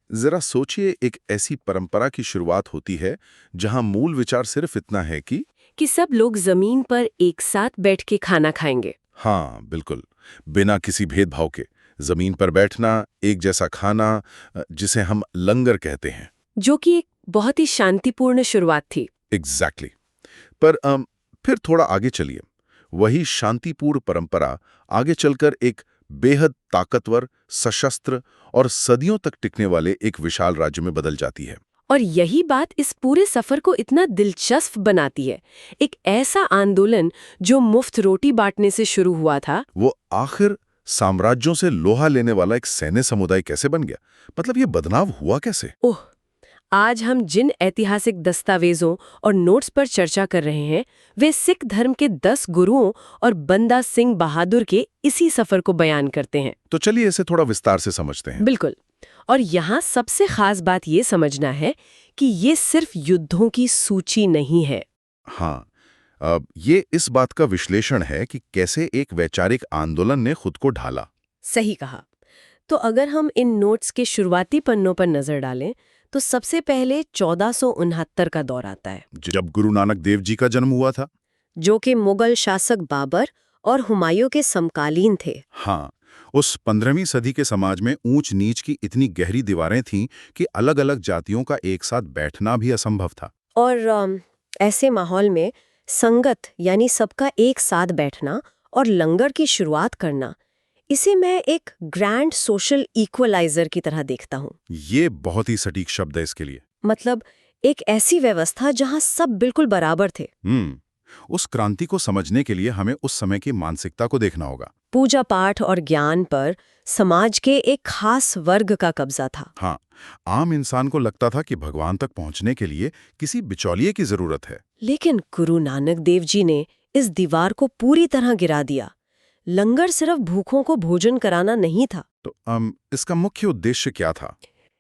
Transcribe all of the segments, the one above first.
जरा सोचिए, एक ऐसी परंपरा की शुरुआत होती है जहां मूल विचार सिर्फ इतना है कि सब लोग जमीन पर एक साथ बैठ के खाना खाएंगे। हाँ बिल्कुल, बिना किसी भेदभाव के जमीन पर बैठना, एक जैसा खाना, जिसे हम लंगर कहते हैं। जो कि एक बहुत ही शांतिपूर्ण शुरुआत थी। एग्जैक्टली पर फिर थोड़ा आगे चलिए। वही शांतिपूर्ण परंपरा आगे चलकर एक बेहद ताकतवर, सशस्त्र और सदियों तक टिकने वाले एक विशाल राज्य में बदल जाती है। और यही बात इस पूरे सफर को इतना दिलचस्प बनाती है। एक ऐसा आंदोलन जो मुफ्त रोटी बांटने से शुरू हुआ था, वो आखिर साम्राज्यों से लोहा लेने वाला एक सैन्य समुदाय कैसे बन गया? मतलब ये बदलाव हुआ कैसे? ओह, आज हम जिन ऐतिहासिक दस्तावेजों और नोट्स पर चर्चा कर रहे हैं, वे सिख धर्म के 10 गुरुओं और बंदा सिंह बहादुर के इसी सफर को बयान करते हैं। तो चलिए इसे थोड़ा विस्तार से समझते हैं। बिल्कुल। और यहाँ सबसे खास बात ये समझना है कि ये सिर्फ युद्धों की सूची नहीं है। हाँ, अब ये इस बात का विश्लेषण है कि कैसे एक वैचारिक आंदोलन ने खुद को ढाला। सही कहा। तो अगर हम इन नोट्स के शुरुआती पन्नों पर नजर डालें, तो सबसे पहले 1469 का दौर आता है, जब गुरु नानक देव जी का जन्म हुआ था। जो कि मुगल शासक बाबर और हुमायूं के समकालीन थे। हाँ, उस 15वीं सदी के समाज में ऊंच नीच की इतनी गहरी दीवारें थीं कि अलग-अलग जातियों का एक साथ बैठना भी असंभव था। और ऐसे माहौल में संगत यानी सबका एक साथ बैठना और लंगर की शुरुआत करना, इसे मैं एक ग्रैंड सोशल इक्वलाइजर की तरह देखता हूँ। ये बहुत ही सटीक शब्द है इसके लिए। मतलब एक ऐसी व्यवस्था जहाँ सब बिल्कुल बराबर थे। उस क्रांति को समझने के लिए हमें उस समय की मानसिकता को देखना होगा। पूजा पाठ और ज्ञान पर समाज के एक खास वर्ग का कब्जा था। हाँ, आम इंसान को लगता था कि भगवान तक पहुंचने के लिए किसी बिचौलिए की जरूरत है। लेकिन गुरु नानक देव जी ने इस दीवार को पूरी तरह गिरा दिया। लंगर सिर्फ भूखों को भोजन कराना नहीं था। तो इसका मुख्य उद्देश्य क्या था?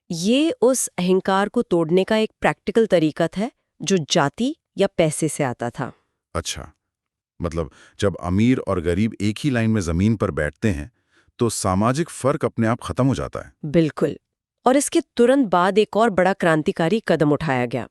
ये उस अहंकार को तोड़ने का एक प्रैक्टिकल तरीका था जो जाति या पैसे से आता था। अच्छा, मतलब जब अमीर और गरीब एक ही लाइन में जमीन पर बैठते हैं तो सामाजिक फर्क अपने आप खत्म हो जाता है। बिल्कुल। और इसके तुरंत बाद एक और बड़ा क्रांतिकारी कदम उठाया गया,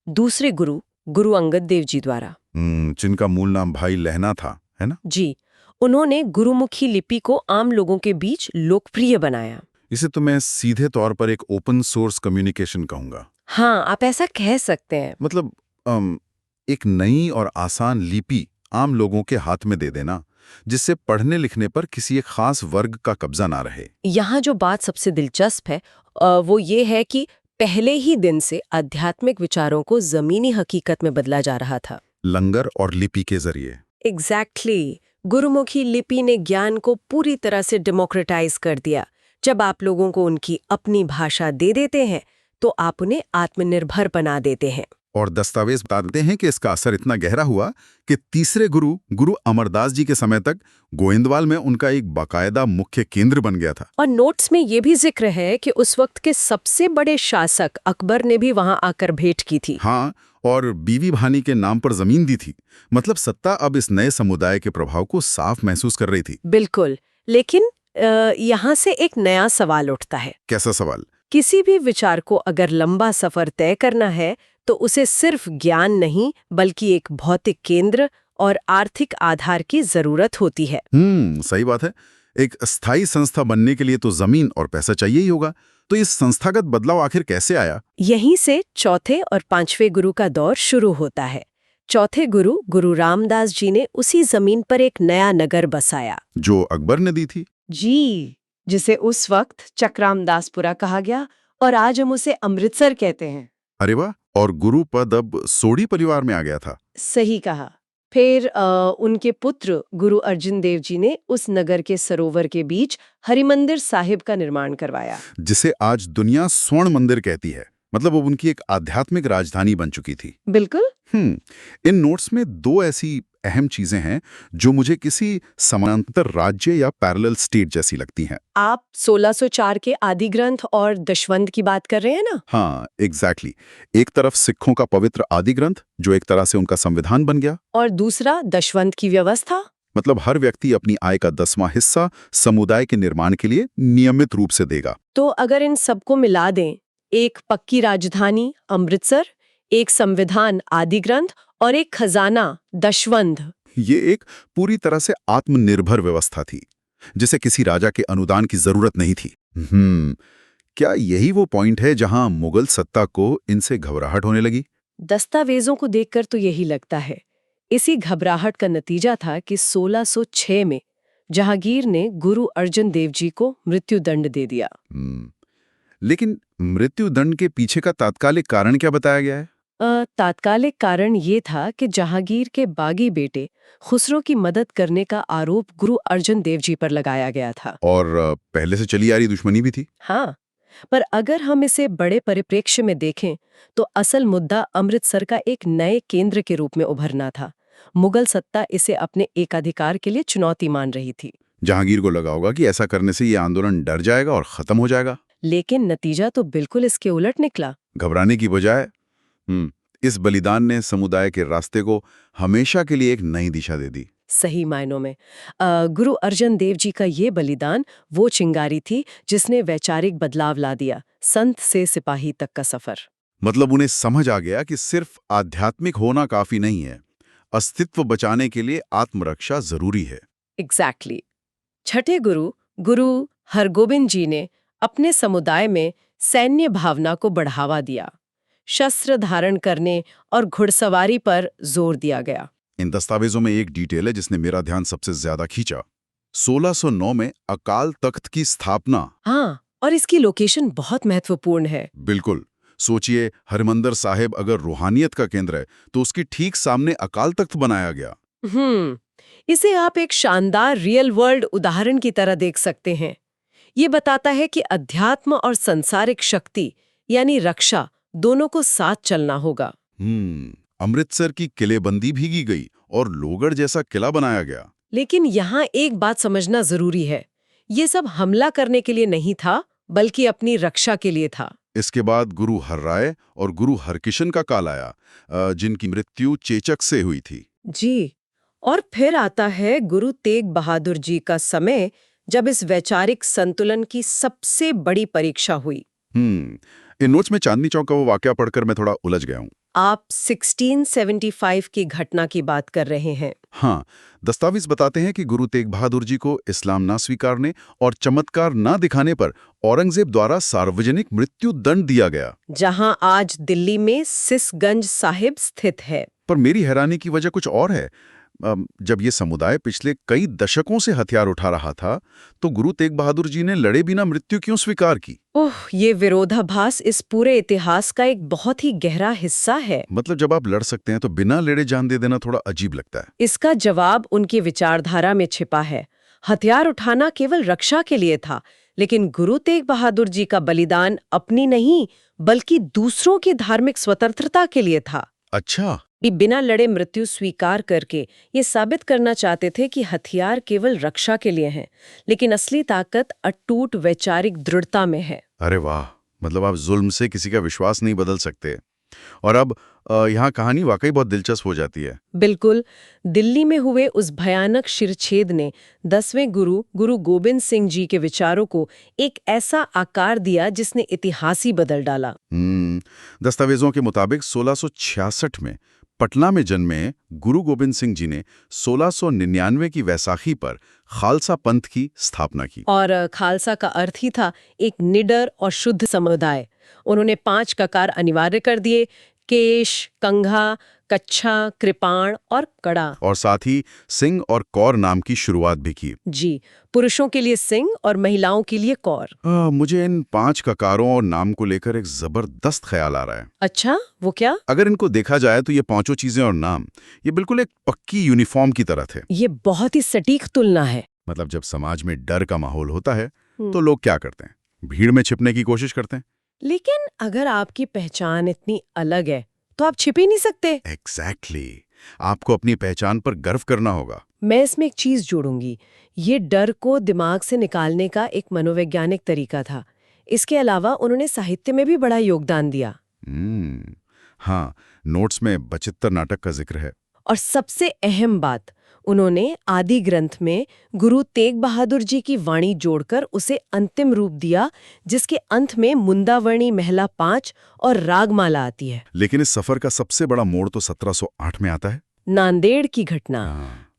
दूसरे गुरु गुरु अंगद देव जी द्वारा। जिनका मूल नाम भाई लहना था, है ना? जी, उन्होंने गुरुमुखी लिपि को आम लोगों के बीच लोकप्रिय बनाया। इसे तो मैं सीधे तौर पर एक ओपन सोर्स कम्युनिकेशन कहूंगा। हाँ, आप ऐसा कह सकते हैं। मतलब एक नई और आसान लिपि आम लोगों के हाथ में दे देना, जिससे पढ़ने लिखने पर किसी एक खास वर्ग का कब्जा ना रहे। यहाँ जो बात सबसे दिलचस्प है, वो ये है कि पहले ही दिन से आध्यात्मिक विचारों को जमीनी हकीकत में बदला जा रहा था। लंगर और लिपि के जरिए। एग्जैक्टली। गुरुमुखी लिपि ने ज्ञान को पूरी तरह से डेमोक्रेटाइज कर दिया। जब आप लोगों को उनकी अपनी भाषा दे देते हैं, तो आप उन्हें आत्मनिर्भर बना देते हैं। और दस्तावेज बताते हैं कि इसका असर इतना गहरा हुआ कि तीसरे गुरु गुरु अमरदास जी के समय तक गोविंदवाल में उनका एक बाकायदा मुख्य केंद्र बन गया था। और नोट्स में ये भी जिक्र है कि उस वक्त के सबसे बड़े शासक अकबर ने भी वहां आकर भेंट की थी। हाँ, और बीवी भानी के नाम पर जमीन दी थी। मतलब सत्ता अब इस नए समुदाय के प्रभाव को साफ महसूस कर रही थी। बिल्कुल। लेकिन यहाँ से एक नया सवाल उठता है। कैसा सवाल? किसी भी विचार को अगर लंबा सफर तय करना है, तो उसे सिर्फ ज्ञान नहीं बल्कि एक भौतिक केंद्र और आर्थिक आधार की जरूरत होती है। सही बात है। एक स्थायी संस्था बनने के लिए तो जमीन और पैसा चाहिए ही होगा। तो इस संस्थागत बदलाव आखिर कैसे आया? यहीं से चौथे और पांचवें गुरु का दौर शुरू होता है। चौथे गुरु गुरु रामदास जी ने उसी जमीन पर एक नया नगर बसाया, जो अकबर ने दी थी। जी, जिसे उस वक्त चकरामदासपुरा कहा गया और आज हम उसे अमृतसर कहते हैं। अरे वाह! और गुरु पद अब सोढ़ी परिवार में आ गया था। सही कहा। फिर उनके पुत्र गुरु अर्जन देव जी ने उस नगर के सरोवर के बीच हरिमंदिर साहिब का निर्माण करवाया, जिसे आज दुनिया स्वर्ण मंदिर कहती है। मतलब वो उनकी एक आध्यात्मिक राजधानी बन चुकी थी। बिल्कुल। इन नोट्स में दो ऐसी अहम चीजें हैं जो मुझे किसी समानांतर राज्य या पैरेलल स्टेट जैसी लगती हैं। आप 1604 के आदि ग्रंथ और दशवंत की बात कर रहे हैं ना? हाँ, एग्जैक्टली। एक तरफ सिखों का पवित्र आदि ग्रंथ, जो एक तरह से उनका संविधान बन गया, और दूसरा दशवंत की व्यवस्था, मतलब हर व्यक्ति अपनी आय का 10वां हिस्सा समुदाय के निर्माण के लिए नियमित रूप से देगा। तो अगर इन सबको मिला दें, एक पक्की राजधानी अमृतसर, एक संविधान आदि ग्रंथ और एक खजाना दशवंध, ये एक पूरी तरह से आत्मनिर्भर व्यवस्था थी, जिसे किसी राजा के अनुदान की जरूरत नहीं थी। क्या यही वो पॉइंट है जहां मुगल सत्ता को इनसे घबराहट होने लगी? दस्तावेजों को देखकर तो यही लगता है। इसी घबराहट का नतीजा था कि 1606 में जहांगीर ने गुरु अर्जन देव जी को मृत्युदंड दे दिया। लेकिन मृत्युदंड के पीछे का तात्कालिक कारण क्या बताया गया है? तात्कालिक कारण ये था कि जहांगीर के बागी बेटे खुसरो की मदद करने का आरोप गुरु अर्जन देव जी पर लगाया गया था। और पहले से चली आ रही दुश्मनी भी थी। हाँ, पर अगर हम इसे बड़े परिप्रेक्ष्य में देखें तो असल मुद्दा अमृतसर का एक नए केंद्र के रूप में उभरना था। मुगल सत्ता इसे अपने एकाधिकार के लिए चुनौती मान रही थी। जहांगीर को लगा होगा कि ऐसा करने से ये आंदोलन डर जाएगा और खत्म हो जाएगा। लेकिन नतीजा तो बिल्कुल इसके उलट निकला। घबराने की बजाय इस बलिदान ने समुदाय के रास्ते को हमेशा के लिए एक नई दिशा दे दी। सही मायनों में गुरु अर्जन देव जी का ये बलिदान वो चिंगारी थी जिसने वैचारिक बदलाव ला दिया, संत से सिपाही तक का सफर। मतलब उन्हें समझ आ गया कि सिर्फ आध्यात्मिक होना काफी नहीं है, अस्तित्व बचाने के लिए आत्मरक्षा जरूरी है। एग्जैक्टली। छठे गुरु गुरु हरगोबिंद जी ने अपने समुदाय में सैन्य भावना को बढ़ावा दिया। शस्त्र धारण करने और घुड़सवारी पर जोर दिया गया। इन दस्तावेजों में एक डिटेल है जिसने मेरा ध्यान सबसे ज्यादा खींचा। 1609 में अकाल तख्त की स्थापना। हाँ, और इसकी लोकेशन बहुत महत्वपूर्ण है। बिल्कुल। सोचिए, हरिमंदिर साहिब अगर रूहानियत का केंद्र है तो उसके ठीक सामने अकाल तख्त बनाया गया। इसे आप एक शानदार रियल वर्ल्ड उदाहरण की तरह देख सकते हैं। ये बताता है कि अध्यात्म और सांसारिक शक्ति यानी रक्षा दोनों को साथ चलना होगा। अमृतसर की किलेबंदी भी की गई और लोहगढ़ जैसा किला बनाया गया। लेकिन यहाँ एक बात समझना जरूरी है, ये सब हमला करने के लिए नहीं था, बल्कि अपनी रक्षा के लिए था। इसके बाद गुरु हरराय और गुरु हरकिशन का काल आया, जिनकी मृत्यु चेचक से हुई थी। जी, और फिर आता है गुरु तेग बहादुर जी का समय, जब इस वैचारिक संतुलन की सबसे बड़ी परीक्षा हुई। इन नोट्स में चांदनी चौक का वो वाकया पढ़कर मैं थोड़ा उलझ गया हूँ। आप 1675 की घटना की बात कर रहे हैं। हाँ, दस्तावेज बताते हैं कि गुरु तेग बहादुर जी को इस्लाम ना स्वीकारने और चमत्कार ना दिखाने पर औरंगजेब द्वारा सार्वजनिक मृत्यु दंड दिया गया, जहां आज दिल्ली में सिसगंज साहिब स्थित है। पर मेरी हैरानी की वजह कुछ और है। जब ये समुदाय पिछले कई दशकों से हथियार उठा रहा था, तो गुरु तेग बहादुर जी ने लड़े बिना मृत्यु क्यों स्वीकार की? ओह, ये विरोधाभास इस पूरे इतिहास का एक बहुत ही गहरा हिस्सा है। मतलब जब आप लड़ सकते हैं तो बिना लड़े जान दे देना थोड़ा अजीब लगता है। इसका जवाब उनकी विचारधारा में छिपा है। हथियार उठाना केवल रक्षा के लिए था, लेकिन गुरु तेग बहादुर जी का बलिदान अपनी नहीं, बल्कि दूसरों की धार्मिक स्वतंत्रता के लिए था। अच्छा। बिना लड़े मृत्यु स्वीकार करके ये साबित करना चाहते थे कि हथियार केवल रक्षा के लिए हैं, लेकिन असली ताकत अटूट वैचारिक दृढ़ता में है। अरे वाह, मतलब आप जुल्म से किसी का विश्वास नहीं बदल सकते। और अब यहाँ कहानी वाकई बहुत दिलचस्प हो जाती है। बिल्कुल। दिल्ली में हुए उस भयानक शिरछेद ने 10वें गुरु गुरु गोबिंद सिंह जी के विचारों को एक ऐसा आकार दिया जिसने इतिहास ही बदल डाला। दस्तावेजों के मुताबिक 1666 में पटना में जन्मे गुरु गोबिंद सिंह जी ने 1699 की वैसाखी पर खालसा पंथ की स्थापना की। और खालसा का अर्थ ही था एक निडर और शुद्ध समुदाय। उन्होंने 5 ककार अनिवार्य कर दिए: केश, कंघा, कच्छा, कृपाण और कड़ा। और साथ ही सिंह और कौर नाम की शुरुआत भी की। जी, पुरुषों के लिए सिंह और महिलाओं के लिए कौर। मुझे इन 5 ककारों और नाम को लेकर एक जबरदस्त ख्याल आ रहा है। अच्छा, वो क्या? अगर इनको देखा जाए तो ये 5 चीजें और नाम, ये बिल्कुल एक पक्की यूनिफॉर्म की तरह थे। ये बहुत ही सटीक तुलना है। मतलब जब समाज में डर का माहौल होता है तो लोग क्या करते हैं? भीड़ में छिपने की कोशिश करते हैं। लेकिन अगर आपकी पहचान इतनी अलग है तो आप छिप ही नहीं सकते। एग्जैक्टली। आपको अपनी पहचान पर गर्व करना होगा। मैं इसमें एक चीज जोड़ूंगी। ये डर को दिमाग से निकालने का एक मनोवैज्ञानिक तरीका था। इसके अलावा उन्होंने साहित्य में भी बड़ा योगदान दिया। हाँ, नोट्स में बचित्तर नाटक का जिक्र है। और सबसे अहम बात, उन्होंने आदि ग्रंथ में गुरु तेग बहादुर जी की वाणी जोड़कर उसे अंतिम रूप दिया, जिसके अंत में मुंदावरणी महला 5 और रागमाला आती है। लेकिन इस सफर का सबसे बड़ा मोड़ तो 1708 में आता है। नांदेड़ की घटना।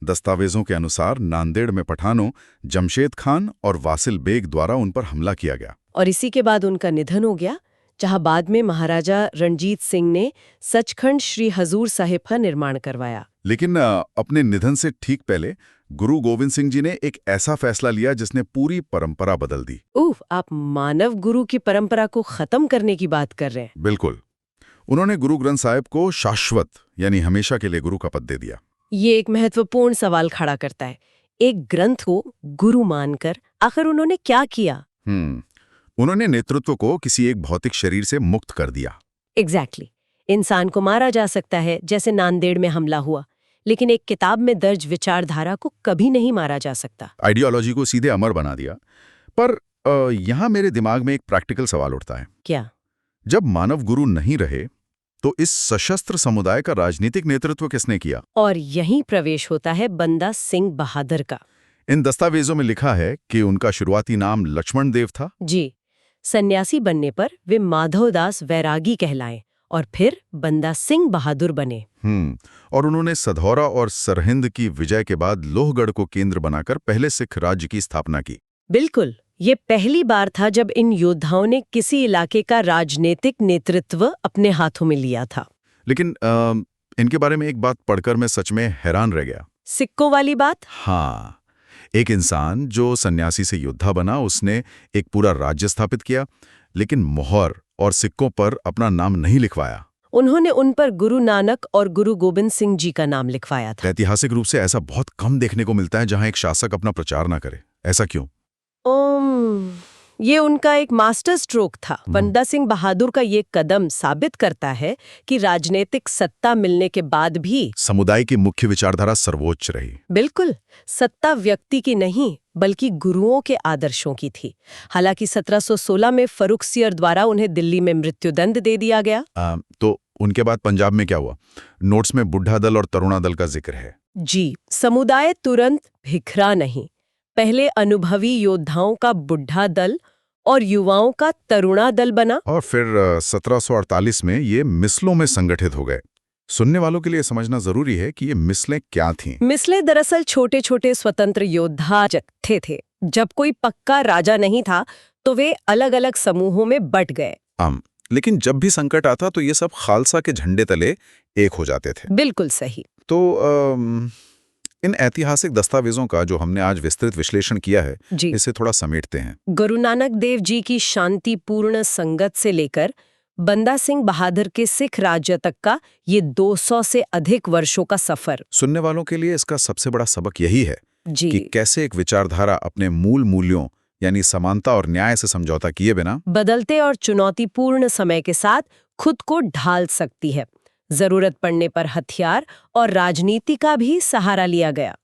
दस्तावेजों के अनुसार नांदेड़ में पठानों जमशेद खान और वासिल बेग द्वारा उन पर हमला किया गया। और इसी के बाद उनका निधन हो गया, जहां बाद में महाराजा रणजीत सिंह ने सचखंड श्री हजूर साहिब का निर्माण करवाया। लेकिन अपने निधन से ठीक पहले गुरु गोविंद सिंह जी ने एक ऐसा फैसला लिया जिसने पूरी परंपरा बदल दी। आप मानव गुरु की परंपरा को खत्म करने की बात कर रहे हैं? बिल्कुल। उन्होंने गुरु ग्रंथ साहिब को शाश्वत यानी हमेशा के लिए गुरु का पद दे दिया। ये एक महत्वपूर्ण सवाल खड़ा करता है। एक ग्रंथ को गुरु मानकर आखिर उन्होंने क्या किया? उन्होंने नेतृत्व को किसी एक भौतिक शरीर से मुक्त कर दिया। एग्जैक्टली। इंसान को मारा जा सकता है, जैसे नांदेड़ में हमला हुआ, लेकिन एक किताब में दर्ज विचारधारा को कभी नहीं मारा जा सकता। आइडियोलॉजी को सीधे अमर बना दिया। पर यहाँ मेरे दिमाग में एक प्रैक्टिकल सवाल उठता है। क्या? जब मानव गुरु नहीं रहे तो इस सशस्त्र समुदाय का राजनीतिक नेतृत्व किसने किया? और यहीं प्रवेश होता है बंदा सिंह बहादुर का। इन दस्तावेजों में लिखा है कि उनका शुरुआती नाम लक्ष्मण देव था। जी। सन्यासी बनने पर वे माधवदास वैरागी कहलाए और फिर बंदा सिंह बहादुर बने। और उन्होंने सधौरा और सरहिंद की विजय के बाद लोहगढ़ को केंद्र बनाकर पहले सिख राज्य की स्थापना की। बिल्कुल। ये पहली बार था जब इन योद्धाओं ने किसी इलाके का राजनीतिक नेतृत्व अपने हाथों में लिया था। लेकिन इनके बारे में एक बात पढ़कर मैं सच में हैरान रह गया। सिक्कों वाली बात? हाँ, एक इंसान जो सन्यासी से योद्धा बना, उसने एक पूरा राज्य स्थापित किया, लेकिन मोहर और सिक्कों पर अपना नाम नहीं लिखवाया। उन्होंने उन पर गुरु नानक और गुरु गोविंद सिंह जी का नाम लिखवाया था। ऐतिहासिक रूप से ऐसा बहुत कम देखने को मिलता है जहां एक शासक अपना प्रचार ना करे। ऐसा क्यों? ये उनका एक मास्टर स्ट्रोक था। बंदा सिंह बहादुर का ये कदम साबित करता है कि राजनीतिक सत्ता मिलने के बाद भी समुदाय की मुख्य विचारधारा सर्वोच्च रही। बिल्कुल। सत्ता व्यक्ति की नहीं, बल्कि गुरुओं के आदर्शों की थी। हालांकि 1716 में फर्रुख सियर द्वारा उन्हें दिल्ली में मृत्युदंड दे दिया गया। तो उनके बाद पंजाब में क्या हुआ? नोट्स में बुढ़ा दल और तरुणा दल का जिक्र है। जी। समुदाय तुरंत बिखरा नहीं। पहले अनुभवी योद्धाओं का बुढ़ा दल और युवाओं का तरुणा दल बना, और फिर 1748 में ये मिसलों में संगठित हो गए। सुनने वालों के लिए समझना जरूरी है कि ये मिसलें क्या थीं। मिसलें दरअसल छोटे छोटे स्वतंत्र योद्धा जत्थे थे। जब कोई पक्का राजा नहीं था तो वे अलग अलग समूहों में बट गए। लेकिन जब भी संकट आता तो ये सब खालसा के झंडे तले एक हो जाते थे। बिल्कुल सही। तो इन ऐतिहासिक दस्तावेजों का जो हमने आज विस्तृत विश्लेषण किया है, इसे थोड़ा समेटते हैं। गुरु नानक देव जी की शांतिपूर्ण संगत से लेकर बंदा सिंह बहादुर के सिख राज्य तक का ये 200 से अधिक वर्षों का सफर। सुनने वालों के लिए इसका सबसे बड़ा सबक यही है कि कैसे एक विचारधारा अपने मूल मूल्यों यानी समानता और न्याय से समझौता किए बिना बदलते और चुनौतीपूर्ण समय के साथ खुद को ढाल सकती है। जरूरत पड़ने पर हथियार और राजनीति का भी सहारा लिया गया।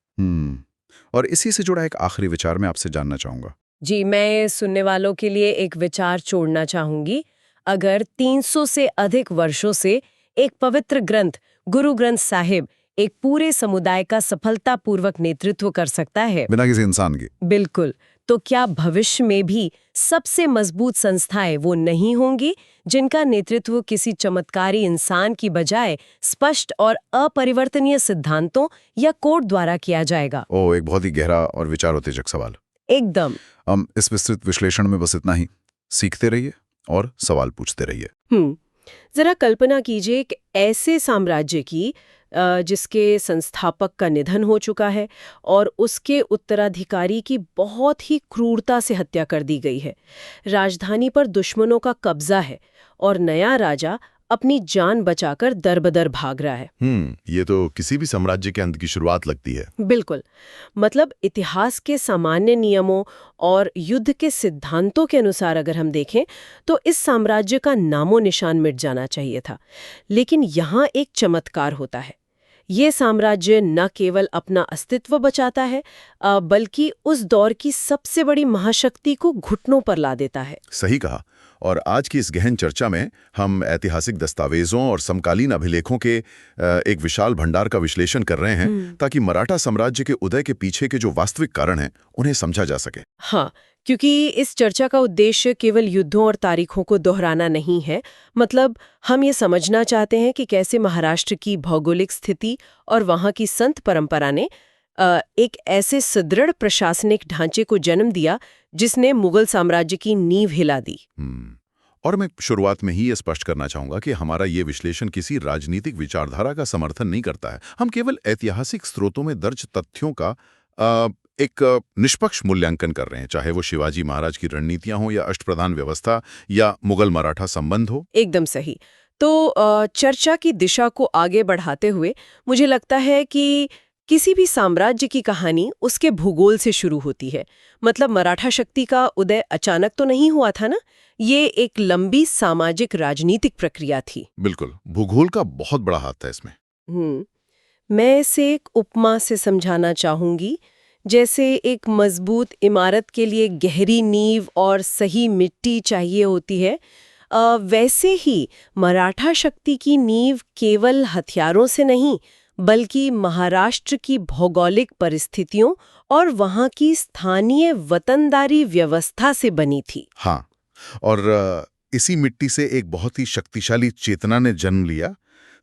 और इसी से जुड़ा एक आखिरी विचार मैं आपसे जानना चाहूंगा। जी, मैं सुनने वालों के लिए एक विचार छोड़ना चाहूंगी। अगर 300 से अधिक वर्षों से एक पवित्र ग्रंथ गुरु ग्रंथ साहिब एक पूरे समुदाय का सफलतापूर्वक नेतृत्व कर सकता है बिना किसी इंसान के, बिल्कुल, तो क्या भविष्य में भी सबसे मजबूत संस्थाएं वो नहीं होंगी जिनका नेतृत्व किसी चमत्कारी इंसान की बजाय स्पष्ट और अपरिवर्तनीय सिद्धांतों या कोड द्वारा किया जाएगा? एक बहुत ही गहरा और विचारोत्तेजक सवाल। एकदम। इस विस्तृत विश्लेषण में बस इतना ही। सीखते रहिए और सवाल पूछते रहिए। जरा कल्पना कीजिए एक ऐसे साम्राज्य की जिसके संस्थापक का निधन हो चुका है और उसके उत्तराधिकारी की बहुत ही क्रूरता से हत्या कर दी गई है। राजधानी पर दुश्मनों का कब्जा है और नया राजा अपनी जान बचाकर दरबदर भाग रहा है। ये तो किसी भी साम्राज्य के अंत की शुरुआत लगती है। बिल्कुल। मतलब इतिहास के सामान्य नियमों और युद्ध के सिद्धांतों के अनुसार अगर हम देखें तो इस साम्राज्य का नामो निशान मिट जाना चाहिए था। लेकिन यहाँ एक चमत्कार होता है। ये साम्राज्य न केवल अपना अस्तित्व बचाता है बल्कि उस दौर की सबसे बड़ी महाशक्ति को घुटनों पर ला देता है। सही कहा। और आज की इस गहन चर्चा में हम ऐतिहासिक दस्तावेजों और समकालीन अभिलेखों के एक विशाल भंडार का विश्लेषण कर रहे हैं ताकि मराठा साम्राज्य के उदय के पीछे के जो वास्तविक कारण हैं उन्हें समझा जा सके। हाँ, क्योंकि इस चर्चा का उद्देश्य केवल युद्धों और तारीखों को दोहराना नहीं है। मतलब हम ये समझना चाहते हैं कि कैसे महाराष्ट्र की भौगोलिक स्थिति और वहाँ की संत परंपरा ने एक ऐसे सुदृढ़ प्रशासनिक ढांचे को जन्म दिया जिसने मुगल साम्राज्य की नींव हिला दी। और मैं शुरुआत में ही ये स्पष्ट करना चाहूंगा कि हमारा ये विश्लेषण किसी राजनीतिक विचारधारा का समर्थन नहीं करता है। हम केवल ऐतिहासिक स्रोतों में दर्ज तथ्यों का एक निष्पक्ष मूल्यांकन कर रहे हैं, चाहे वो शिवाजी महाराज की रणनीतियां हो या अष्टप्रधान व्यवस्था या मुगल मराठा संबंध हो। एकदम सही। तो चर्चा की दिशा को आगे बढ़ाते हुए मुझे लगता है कि किसी भी साम्राज्य की कहानी उसके भूगोल से शुरू होती है। मतलब मराठा शक्ति का उदय अचानक तो नहीं हुआ था ना, ये एक लंबी सामाजिक राजनीतिक प्रक्रिया थी। बिल्कुल, भूगोल का बहुत बड़ा हाथ है इसमें। मैं इसे एक उपमा से समझाना चाहूंगी। जैसे एक मजबूत इमारत के लिए गहरी नींव और सही मिट्टी चाहिए होती है, वैसे ही मराठा शक्ति की नींव केवल हथियारों से नहीं बल्कि महाराष्ट्र की भौगोलिक परिस्थितियों और वहाँ की स्थानीय वतनदारी व्यवस्था से बनी थी। हाँ, और इसी मिट्टी से एक बहुत ही शक्तिशाली चेतना ने जन्म लिया।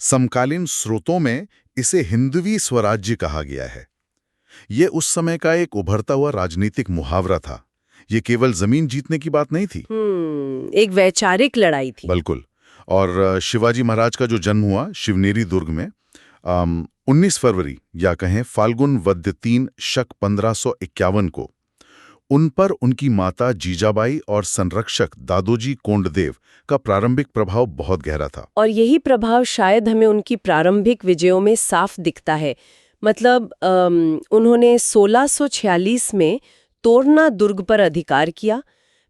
समकालीन स्रोतों में इसे हिंदवी स्वराज्य कहा गया है। ये उस समय का एक उभरता हुआ राजनीतिक मुहावरा था। ये केवल जमीन जीतने की बात नहीं थी, एक वैचारिक लड़ाई थी। बिल्कुल। और शिवाजी महाराज का जो जन्म हुआ शिवनेरी दुर्ग में 19 फरवरी या कहें फाल्गुन वद्य 3 शक 1551 को, उन पर उनकी माता जीजाबाई और संरक्षक दादोजी कोंडदेव का प्रारंभिक प्रभाव बहुत गहरा था। और यही प्रभाव शायद हमें उनकी प्रारंभिक विजयों में साफ दिखता है। मतलब उन्होंने 1646 में तोरना दुर्ग पर अधिकार किया,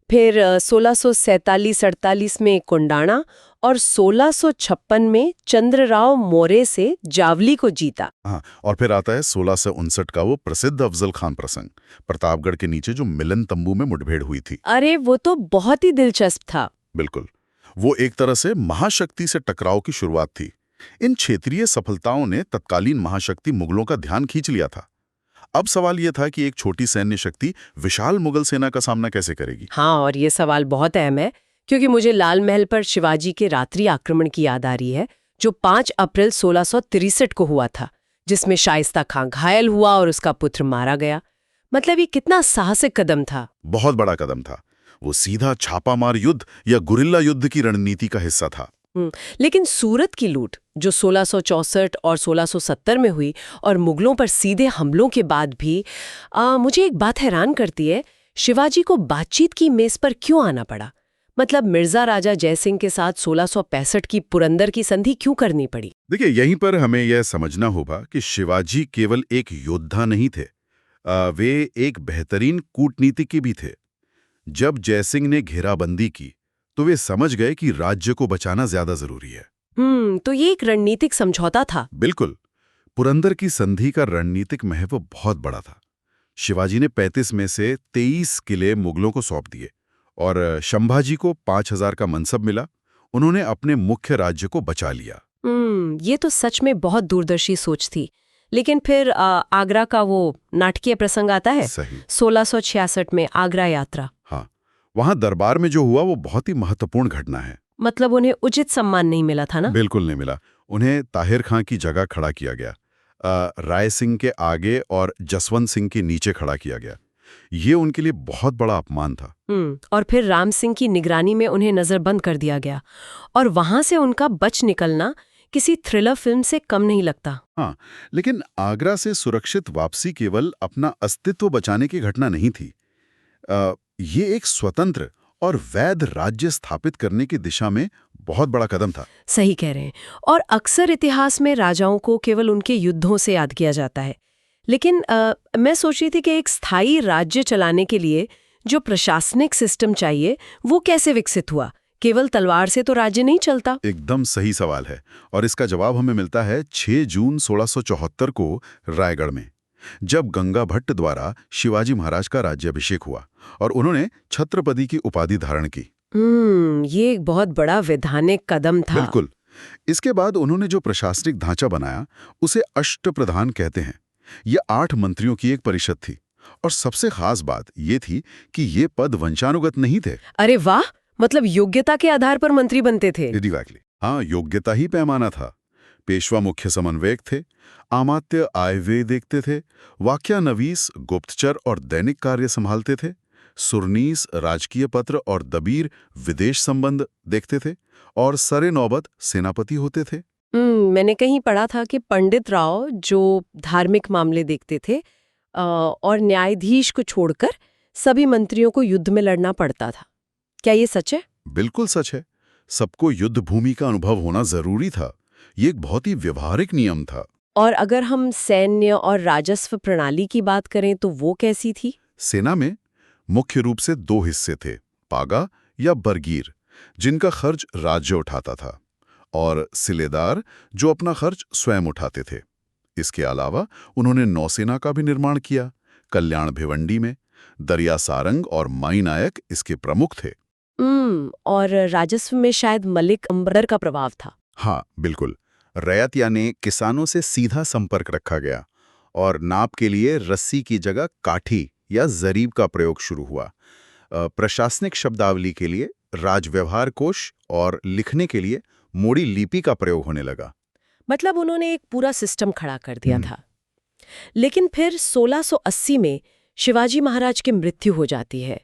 फिर 1647-48 में कोंडाणा और 1656 में चंद्रराव मौर्य से जावली को जीता। हाँ, और फिर आता है 1659 का वो प्रसिद्ध अफजल खान प्रसंग, प्रतापगढ़ के नीचे जो मिलन तंबू में मुठभेड़ हुई थी। अरे वो तो बहुत ही दिलचस्प था। बिल्कुल, वो एक तरह से महाशक्ति से टकराव की शुरुआत थी। इन क्षेत्रीय सफलताओं ने तत्कालीन महाशक्ति मुगलों का ध्यान खींच लिया था। अब सवाल यह था कि एक छोटी सैन्य शक्ति विशाल मुगल सेना का सामना कैसे करेगी। हाँ, और ये सवाल बहुत अहम है क्योंकि मुझे लाल महल पर शिवाजी के रात्रि आक्रमण की याद आ रही है, जो 5 अप्रैल 1663 को हुआ था, जिसमें शाइस्ता खां घायल हुआ और उसका पुत्र मारा गया। मतलब ये कितना साहसिक कदम था। बहुत बड़ा कदम था। वो सीधा छापामार युद्ध या गुरिल्ला युद्ध की रणनीति का हिस्सा था। लेकिन सूरत की लूट जो 1664 और 1670 में हुई और मुगलों पर सीधे हमलों के बाद भी मुझे एक बात हैरान करती है, शिवाजी को बातचीत की मेज पर क्यों आना पड़ा? मतलब मिर्जा राजा जयसिंह के साथ 1665 की पुरंदर की संधि क्यों करनी पड़ी? देखिए, यहीं पर हमें यह समझना होगा कि शिवाजी केवल एक योद्धा नहीं थे, वे एक बेहतरीन कूटनीतिज्ञ भी थे। जब जयसिंह ने घेराबंदी की तो वे समझ गए कि राज्य को बचाना ज्यादा जरूरी है। तो ये एक रणनीतिक समझौता था। बिल्कुल। पुरंदर की संधि का रणनीतिक महत्व बहुत बड़ा था। शिवाजी ने 35 में से 23 किले मुगलों को सौंप दिए और संभाजी को 5000 का मनसब मिला। उन्होंने अपने मुख्य राज्य को बचा लिया। ये तो सच में बहुत दूरदर्शी सोच थी। लेकिन फिर आगरा का वो नाटकीय प्रसंग आता है। सही। 1666 में आगरा यात्रा। हाँ, वहां दरबार में जो हुआ वो बहुत ही महत्वपूर्ण घटना है। मतलब उन्हें उचित सम्मान नहीं मिला था ना? बिल्कुल नहीं मिला। उन्हें ताहिर खां की जगह खड़ा किया गया, राय सिंह के आगे और जसवंत सिंह के नीचे खड़ा किया गया। ये उनके लिए बहुत बड़ा अपमान था। और फिर राम सिंह की निगरानी में उन्हें नजरबंद कर दिया गया और वहां से उनका बच निकलना किसी थ्रिलर फिल्म से कम नहीं लगता। हाँ, लेकिन आगरा से सुरक्षित वापसी केवल अपना अस्तित्व बचाने की घटना नहीं थी। ये एक स्वतंत्र और वैध राज्य स्थापित करने की दिशा में बहुत बड़ा कदम था। सही कह रहे हैं। और अक्सर इतिहास में राजाओं को केवल उनके युद्धों से याद किया जाता है, लेकिन मैं सोच रही थी कि एक स्थायी राज्य चलाने के लिए जो प्रशासनिक सिस्टम चाहिए वो कैसे विकसित हुआ? केवल तलवार से तो राज्य नहीं चलता। एकदम सही सवाल है और इसका जवाब हमें मिलता है 6 जून 1674 को रायगढ़ में, जब गंगा भट्ट द्वारा शिवाजी महाराज का राज्याभिषेक हुआ और उन्होंने छत्रपति की उपाधि धारण की। ये एक बहुत बड़ा वैधानिक कदम था। बिल्कुल। इसके बाद उन्होंने जो प्रशासनिक ढांचा बनाया उसे अष्टप्रधान कहते हैं। ये 8 मंत्रियों की एक परिषद थी और सबसे खास बात ये थी कि ये पद वंशानुगत नहीं थे। अरे वाह, मतलब योग्यता के आधार पर मंत्री बनते थे। एग्जैक्टली। हाँ, योग्यता ही पैमाना था। पेशवा मुख्य समन्वयक थे, आमात्य आयव्यय देखते थे, वाक्यानवीस गुप्तचर और दैनिक कार्य संभालते थे, सुरनीस राजकीय पत्र और दबीर विदेश संबंध देखते थे और सरे नौबत सेनापति होते थे। मैंने कहीं पढ़ा था कि पंडित राव जो धार्मिक मामले देखते थे और न्यायाधीश को छोड़कर सभी मंत्रियों को युद्ध में लड़ना पड़ता था। क्या ये सच है? बिल्कुल सच है। सबको युद्ध भूमि का अनुभव होना जरूरी था। ये एक बहुत ही व्यवहारिक नियम था। और अगर हम सैन्य और राजस्व प्रणाली की बात करें तो वो कैसी थी? सेना में मुख्य रूप से 2 हिस्से थे, पागा या बरगीर, जिनका खर्च राज्य उठाता था, और सिलेदार, जो अपना खर्च स्वयं उठाते थे। इसके अलावा उन्होंने नौसेना का भी निर्माण किया, कल्याण भिवंडी में। दरिया सारंग और माई नायक इसके प्रमुख थे। और राजस्व में शायद मलिक अंबर का प्रभाव था। हाँ, बिल्कुल। रैयत यानी किसानों से सीधा संपर्क रखा गया और नाप के लिए रस्सी की जगह काठी या जरीब का प्रयोग शुरू हुआ। प्रशासनिक शब्दावली के लिए राजव्यवहार कोश और लिखने के लिए मोड़ी लिपि का प्रयोग होने लगा। मतलब उन्होंने एक पूरा सिस्टम खड़ा कर दिया था। लेकिन फिर 1680 में शिवाजी महाराज की मृत्यु हो जाती है,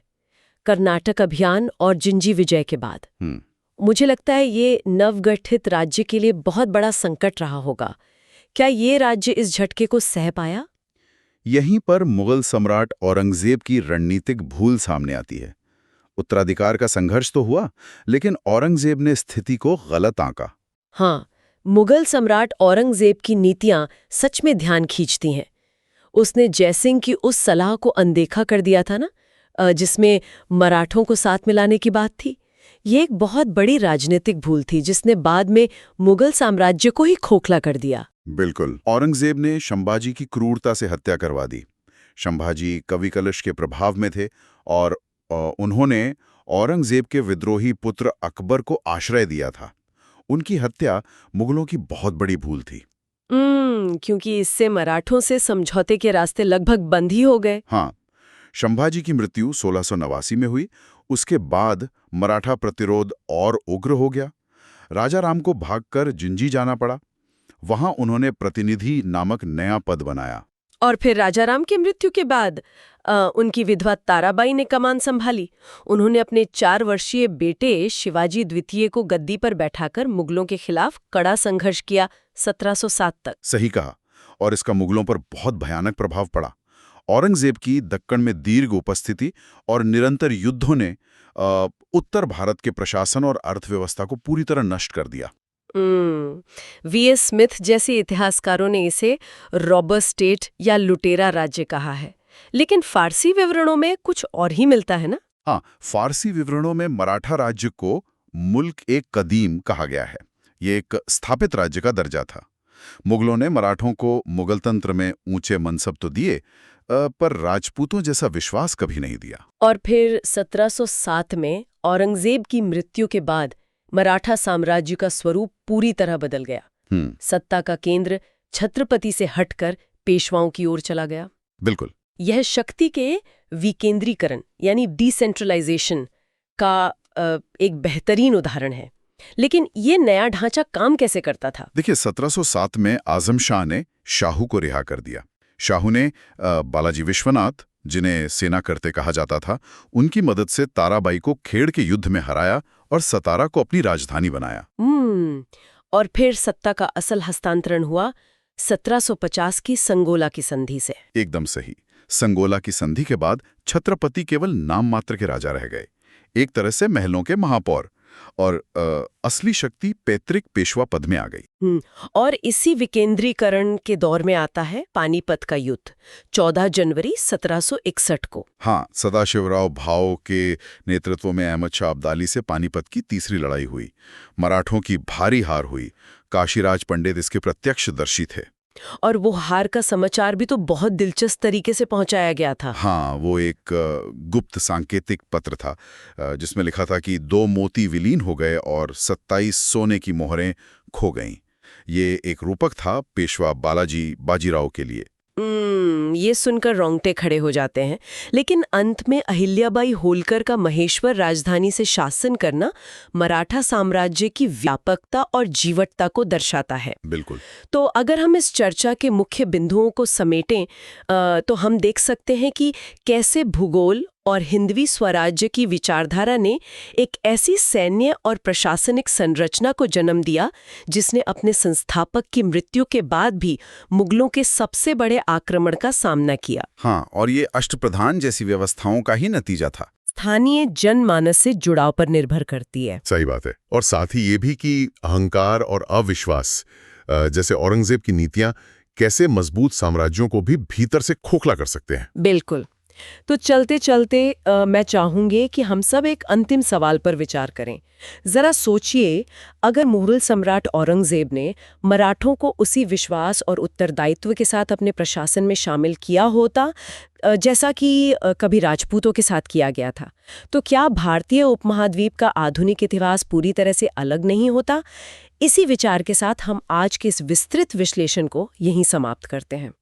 कर्नाटक अभियान और जिंजी विजय के बाद। मुझे लगता है ये नवगठित राज्य के लिए बहुत बड़ा संकट रहा होगा। क्या ये राज्य इस झटके को सह पाया? यहीं पर मुगल सम्राट औरंगजेब की रणनीतिक भूल सामने आती है। उत्तराधिकार का संघर्ष तो हुआ, लेकिन औरंगजेब ने स्थिति को गलत आंका। हाँ, मुगल सम्राट औरंगजेब की नीतियां सच में ध्यान खींचती हैं। उसने जयसिंह की उस सलाह को अनदेखा कर दिया था ना, जिसमें मराठों को साथ मिलाने की बात थी। ये एक बहुत बड़ी राजनीतिक भूल थी जिसने बाद में मुगल साम्राज्य को ही खोखला कर दिया। बिल्कुल। औरंगजेब ने संभाजी की क्रूरता से हत्या करवा दी। संभाजी कवि कलश के प्रभाव में थे और उन्होंने औरंगजेब के विद्रोही पुत्र अकबर को आश्रय दिया था। उनकी हत्या मुगलों की बहुत बड़ी भूल थी। क्योंकि इससे मराठों से समझौते के रास्ते लगभग बंद ही हो गए। हाँ, संभाजी की मृत्यु 1689 में हुई। उसके बाद मराठा प्रतिरोध और उग्र हो गया। राजा राम को भागकर जिंजी जाना पड़ा। वहां उन्होंने प्रतिनिधि नामक नया पद बनाया। और फिर राजा राम की मृत्यु के बाद उनकी विधवा ताराबाई ने कमान संभाली। उन्होंने अपने 4 वर्षीय बेटे शिवाजी द्वितीय को गद्दी पर बैठाकर मुगलों के खिलाफ कड़ा संघर्ष किया 1707 तक। सही कहा। और इसका मुगलों पर बहुत भयानक प्रभाव पड़ा। औरंगजेब की दक्कन में दीर्घ उपस्थिति और निरंतर युद्धों ने उत्तर भारत के प्रशासन और अर्थव्यवस्था को पूरी तरह नष्ट कर दिया। वी.एस. स्मिथ जैसे इतिहासकारों ने इसे रॉबर स्टेट या लुटेरा राज्य कहा है। लेकिन फारसी विवरणों में कुछ और ही मिलता है ना? हाँ, फारसी विवरणों में मराठा राज्य को मुल्क एक कदीम कहा गया है। ये एक स्थापित राज्य का दर्जा था। मुगलों ने मराठों को मुगल तंत्र में ऊंचे मनसब तो दिए, पर राजपूतों जैसा विश्वास कभी नहीं दिया। और फिर 1707 में औरंगजेब की मृत्यु के बाद मराठा साम्राज्य का स्वरूप पूरी तरह बदल गया। सत्ता का केंद्र छत्रपति से हटकर पेशवाओं की ओर चला गया। बिल्कुल। यह शक्ति के विकेंद्रीकरण यानी डिसेंट्रलाइजेशन का एक बेहतरीन उदाहरण है। लेकिन ये नया ढांचा काम कैसे करता था? देखिए, 1707 में आजम शाह ने शाहू को रिहा कर दिया। शाहू ने बालाजी विश्वनाथ, जिन्हें सेना करते कहा जाता था, उनकी मदद से ताराबाई को खेड़ के युद्ध में हराया और सतारा को अपनी राजधानी बनाया। और फिर सत्ता का असल हस्तांतरण हुआ 1750 की संगोला की संधि से। एकदम सही। संगोला की संधि के बाद छत्रपति केवल नाम मात्र के राजा रह गए, एक तरह से महलों के महापौर, और असली शक्ति पैतृक पेशवा पद में आ गई। और इसी विकेंद्रीकरण के दौर में आता है पानीपत का युद्ध 14 जनवरी 1761 को। हाँ, सदाशिवराव भाऊ के नेतृत्व में अहमद शाह अब्दाली से पानीपत की तीसरी लड़ाई हुई। मराठों की भारी हार हुई। काशीराज पंडित इसके प्रत्यक्षदर्शी थे। और वो हार का समाचार भी तो बहुत दिलचस्प तरीके से पहुंचाया गया था। हाँ, वो एक गुप्त सांकेतिक पत्र था जिसमें लिखा था कि 2 मोती विलीन हो गए और 27 सोने की मोहरें खो गईं। ये एक रूपक था पेशवा बालाजी बाजीराव के लिए। ये सुनकर रोंगटे खड़े हो जाते हैं। लेकिन अंत में अहिल्याबाई होलकर का महेश्वर राजधानी से शासन करना मराठा साम्राज्य की व्यापकता और जीवटता को दर्शाता है। बिल्कुल। तो अगर हम इस चर्चा के मुख्य बिंदुओं को समेटें तो हम देख सकते हैं कि कैसे भूगोल और हिंदवी स्वराज्य की विचारधारा ने एक ऐसी सैन्य और प्रशासनिक संरचना को जन्म दिया जिसने अपने संस्थापक की मृत्यु के बाद भी मुगलों के सबसे बड़े आक्रमण का सामना किया। हाँ, और ये अष्टप्रधान जैसी व्यवस्थाओं का ही नतीजा था। स्थानीय जनमानस से जुड़ाव पर निर्भर करती है। सही बात है। और साथ ही ये भी कि अहंकार और अविश्वास जैसे औरंगजेब की नीतियां कैसे मजबूत साम्राज्यों को भी भीतर से खोखला कर सकते हैं। बिल्कुल। तो चलते चलते मैं चाहूंगी कि हम सब एक अंतिम सवाल पर विचार करें। जरा सोचिए, अगर मुगल सम्राट औरंगजेब ने मराठों को उसी विश्वास और उत्तरदायित्व के साथ अपने प्रशासन में शामिल किया होता जैसा कि कभी राजपूतों के साथ किया गया था, तो क्या भारतीय उपमहाद्वीप का आधुनिक इतिहास पूरी तरह से अलग नहीं होता? इसी विचार के साथ हम आज के इस विस्तृत विश्लेषण को यहीं समाप्त करते हैं।